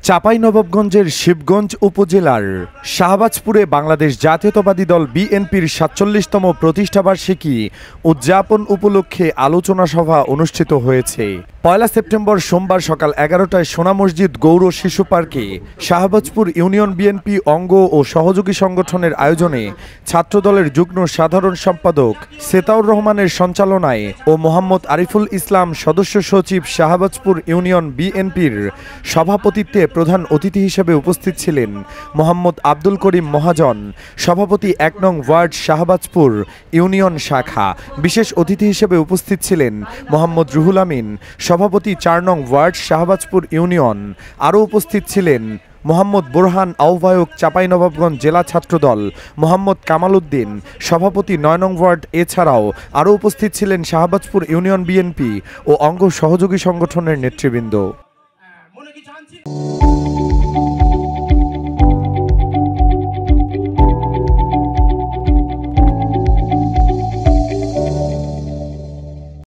চাঁপাইনবাবগঞ্জের শিবগঞ্জ উপজেলার শাহবাজপুরে বাংলাদেশ জাতীয়তাবাদী দল বিএনপির ৪৭তম প্রতিষ্ঠাবার্ষিকী উদযাপন উপলক্ষে আলোচনা সভা অনুষ্ঠিত হয়েছে। ১ সেপ্টেম্বর সোমবার সকাল ১১টায় সোনা মসজিদ গৌর শিশু পার্কে শাহবাজপুর ইউনিয়ন বিএনপি অঙ্গ ও সহযোগী সংগঠনের আয়োজনে ছাত্রদলের যুগ্ম সাধারণ সম্পাদক সেতাউর রহমানের সঞ্চালনায় ও মোহাম্মদ আরিফুল ইসলাম সদস্য সচিব শাহবাজপুর ইউনিয়ন বিএনপির সভাপতিত্বে প্রধান অতিথি হিসেবে উপস্থিত ছিলেন মোহাম্মদ আব্দুল করিম মহাজন, সভাপতি ১ নং ওয়ার্ড শাহবাজপুর ইউনিয়ন শাখা। বিশেষ অতিথি হিসেবে উপস্থিত ছিলেন মোহাম্মদ রুহুল আমিন, সভাপতি ৪ নং ওয়ার্ড শাহবাজপুর ইউনিয়ন। আরও উপস্থিত ছিলেন মোহাম্মদ বোরহান, আহ্বায়ক চাঁপাইনবাবগঞ্জ জেলা ছাত্রদল, মোহাম্মদ কামাল উদ্দিন, সভাপতি ৯ নং ওয়ার্ড। এছাড়াও আরও উপস্থিত ছিলেন শাহবাজপুর ইউনিয়ন বিএনপি ও অঙ্গ সহযোগী সংগঠনের নেতৃবৃন্দ।